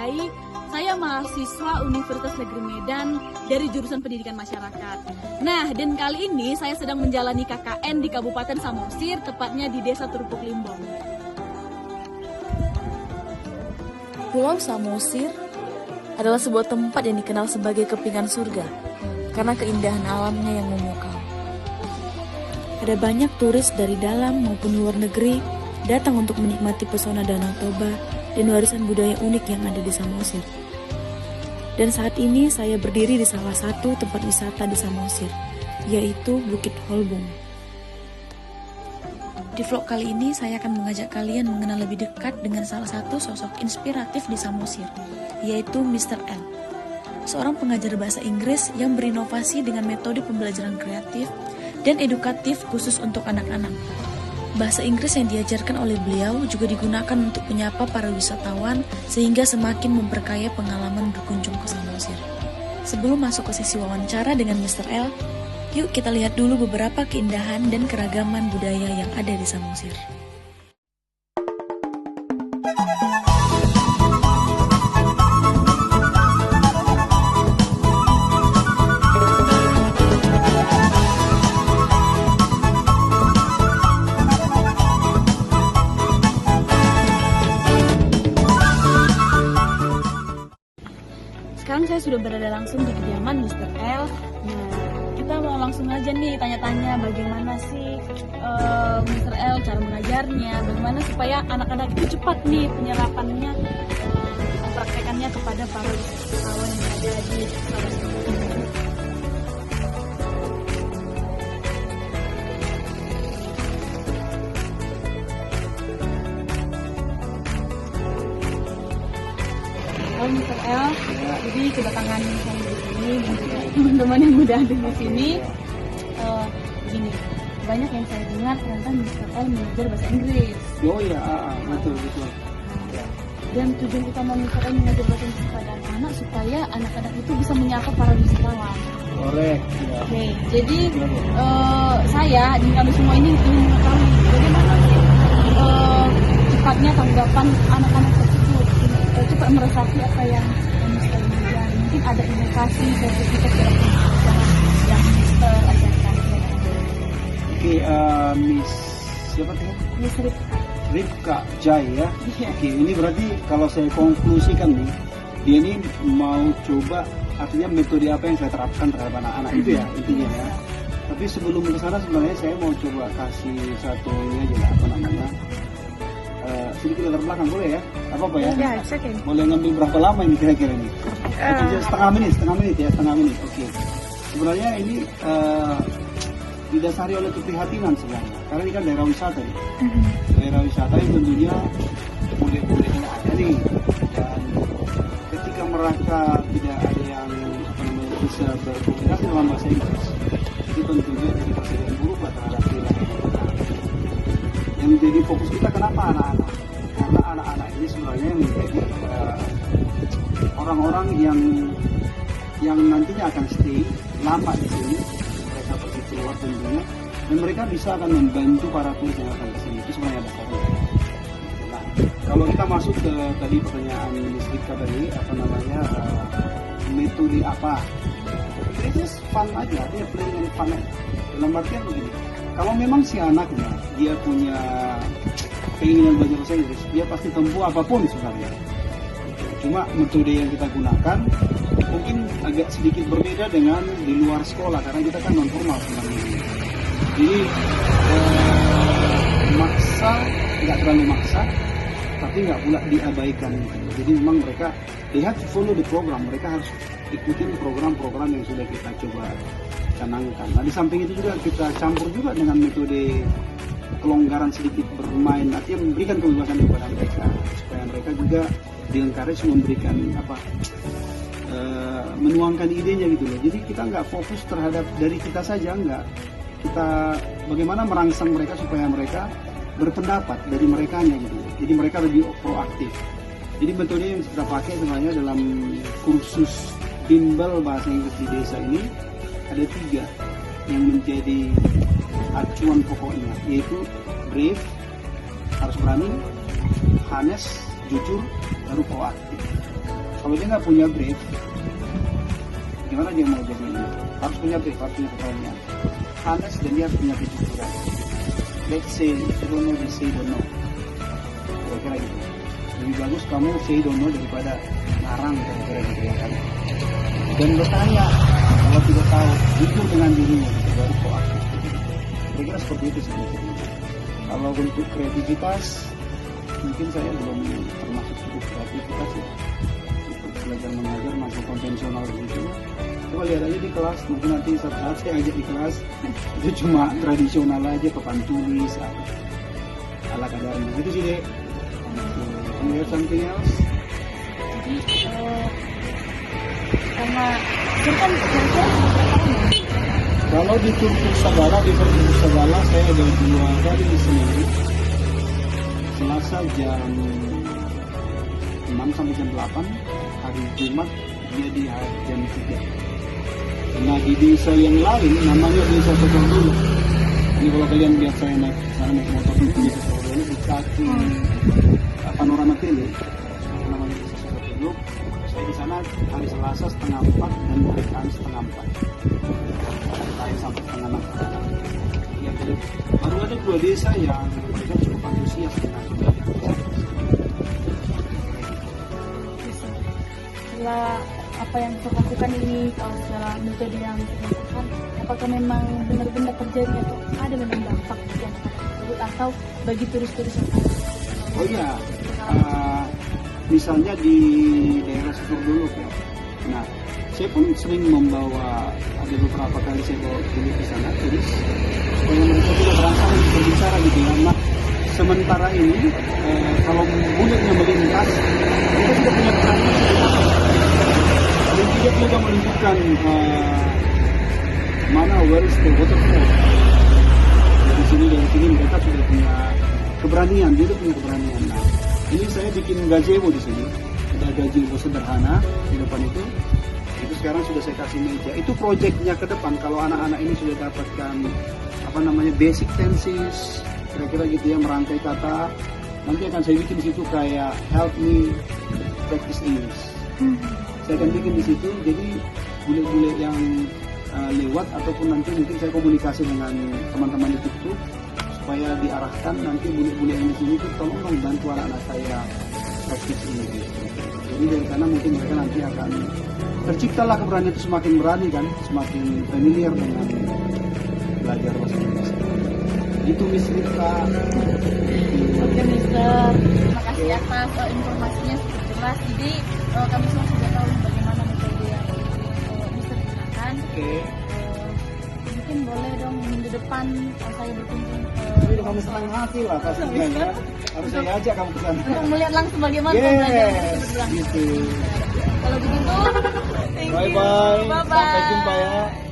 Kiai. Saya mahasiswa Universitas Negeri Medan dari jurusan Pendidikan Masyarakat. Nah, dan kali ini saya sedang menjalani KKN di Kabupaten Samosir, tepatnya di Desa Turupuk Limbong. Pulau Samosir adalah sebuah tempat yang dikenal sebagai kepingan surga karena keindahan alamnya yang memukau. Ada banyak turis dari dalam maupun luar negeri datang untuk menikmati pesona Danau Toba dan warisan budaya unik yang ada di Samosir. Dan saat ini saya berdiri di salah satu tempat wisata di Samosir, yaitu Bukit Holbung. Di vlog kali ini saya akan mengajak kalian mengenal lebih dekat dengan salah satu sosok inspiratif di Samosir, yaitu Mr. L. Seorang pengajar bahasa Inggris yang berinovasi dengan metode pembelajaran kreatif dan edukatif khusus untuk anak-anak. Bahasa Inggris yang diajarkan oleh beliau juga digunakan untuk menyapa para wisatawan sehingga semakin memperkaya pengalaman berkunjung ke Samosir. Sebelum masuk ke sesi wawancara dengan Mr. L, yuk kita lihat dulu beberapa keindahan dan keragaman budaya yang ada di Samosir. Sekarang saya sudah berada langsung di kediaman Mr. L. Nah, kita mau langsung aja nih tanya-tanya bagaimana sih Mr. L cara mengajarnya, bagaimana supaya anak-anak itu cepat nih penyerapannya, mempraktekannya kepada para wisatawan yang ada di kawasan ini. Halo Mr. L, jadi kedatangan saya di sini dan juga teman-teman yang udah ada di sini. Begini, banyak yang saya dengar ternyata Mr. L mengajar bahasa Inggris. Oh ya, betul. Dan tujuan utama Mr. L mengajar bahasa Inggris kepada anak-anak supaya anak-anak itu bisa menyapa para wisatawan. Korek. Ya. Oke, jadi saya dan kami semua ini ingin mengetahui bagaimana sih cepatnya tanggapan anak-anak tersebut cepat meresapi apa yang Mr. ajarkan. Mungkin ada inovasi sertifikat dalam yang Mr. ajarkan. Oke, Miss siapa tuh? Miss Rifka Jai ya. Iya. Oke, ini berarti kalau saya konklusikan nih, dia ini mau coba artinya metode apa yang saya terapkan terhadap anak-anak itu ya intinya ya. Tapi sebelum ke sana sebenarnya saya mau coba kasih satu ini aja apa namanya. Sedikit latar belakang boleh ya? Apa ya? Ya, it's okay. Boleh ngambil berapa lama ini kira-kira ini? Setengah menit. Oke. Sebenarnya ini didasari oleh keprihatinan sebenarnya. Karena ini kan daerah wisata nih. Daerah wisata yang tentunya boleh-bolehnya ada nih. Dan ketika mereka tidak ada yang bisa berkomunikasi dalam bahasa Inggris, itu tentunya jadi presiden buruk terhadap wilayah kita. Yang menjadi fokus kita kenapa anak-anak? Karena anak-anak ini sebenarnya yang menjadi orang-orang yang nantinya akan stay lama di sini. Mereka pergi keluar tentunya dan mereka bisa akan membantu para turis yang akan ke sini. Itu sebenarnya dasarnya. Nah, kalau kita masuk ke tadi pertanyaan Miss Rika tadi apa namanya metode apa? Itu fun aja, dia playing and fun aja. Dalam artian begini, kalau memang si anaknya dia punya keinginan belajar bahasa Inggris, dia pasti tempuh apapun sebenarnya. Cuma metode yang kita gunakan mungkin agak sedikit berbeda dengan di luar sekolah karena kita kan non formal sebenarnya. Jadi maksa, nggak terlalu maksa, tapi nggak pula diabaikan. Jadi memang mereka they have to follow the program, mereka harus ikutin program-program yang sudah kita coba canangkan. Nah di samping itu juga kita campur juga dengan metode kelonggaran sedikit bermain, artinya memberikan kebebasan kepada mereka supaya mereka juga di-encourage memberikan menuangkan idenya gitu loh. Jadi kita nggak fokus terhadap dari kita saja, nggak, kita bagaimana merangsang mereka supaya mereka berpendapat dari merekanya gitu. Jadi mereka lebih proaktif. Jadi metode yang kita pakai sebenarnya dalam kursus bimbel bahasa Inggris di desa ini ada 3 yang menjadi acuan pokoknya, yaitu brave, harus berani, honest, jujur, baru proaktif. Kalau dia nggak punya brief, gimana dia mau jadi ini? Harus punya brief, harus punya keberanian. Honest dan dia harus punya kejujuran. Let's say, you don't know, they say don't know. Kira-kira gitu. Lebih bagus kamu say don't know daripada ngarang kira-kira gitu ya kan. Dan bertanya, kalau tidak tahu, jujur dengan dirinya, gitu, baru proaktif. Kira-kira seperti itu sebetulnya. Kalau untuk kreativitas, mungkin saya belum termasuk cukup kreativitas ya. Untuk belajar mengajar masih konvensional gitu. Coba lihat aja di kelas, mungkin nanti suatu saat saya ajak di kelas, itu cuma tradisional aja, papan tulis, ala kadarnya. Gitu sih deh. Can you have something else? Karena itu kan kira-kira berapa tahun ya? Kalau di Turku Sagala, di Turku Sagala saya ada 2 kali di seminggu. Selasa jam 6 sampai jam 8, hari Jumat dia di jam 3. Nah di desa yang lain namanya desa Sokondolo. Ini kalau kalian lihat saya naik motor itu di desa Sokondolo di kaki panorama tele, namanya desa Sokondolo. Saya di sana hari Selasa setengah 4 dan hari Kamis setengah 4. Saya sampai setengah 6. Ya, jadi baru ada 2 desa yang mereka cukup antusias dengan Setelah apa yang kita lakukan ini, kalau setelah metode yang kita lakukan, apakah memang benar-benar terjadi atau ada memang dampak bagi anak-anak tersebut atau bagi turis-turis yang ada? Oh iya, misalnya di daerah Sukor dulu ya. Nah, saya pun sering membawa, ada beberapa kali saya bawa kulit ke sana, turis supaya mereka juga berangsang untuk berbicara gitu ya. Nah, sementara ini kalau mulutnya melintas, mereka sudah punya keterangan. Dan juga mereka menunjukkan mana where is the waterfall. Dari sini mereka sudah punya keberanian, dia punya keberanian. Nah, ini saya bikin gazebo di sini. Ada gazebo sederhana di depan itu. Itu sekarang sudah saya kasih meja. Itu proyeknya ke depan. Kalau anak-anak ini sudah dapatkan basic tenses, kira-kira gitu ya, merangkai kata. Nanti akan saya bikin di situ kayak help me practice English. Saya akan bikin di situ. Jadi bule-bule yang lewat ataupun nanti mungkin saya komunikasi dengan teman-teman di TikTok supaya diarahkan nanti bule-bule yang di sini tuh tolong dong bantu anak-anak saya practice English. Jadi dari sana mungkin mereka nanti akan terciptalah keberanian itu, semakin berani kan, semakin familiar dengan belajar bahasa Inggris. Itu Miss Rita. Oke Mister, terima kasih atas informasinya cukup jelas. Jadi kami semua sudah tahu bagaimana metode yang Mister gunakan. Oke. Mungkin boleh dong minggu depan saya berkunjung ke. Jadi kamu senang hati lah pastinya ya. Harus saya ajak kamu ke sana. Untuk melihat langsung bagaimana pembelajaran itu berlangsung. Gitu. Kalau begitu, thank you. Bye bye. Bye-bye. Sampai jumpa ya.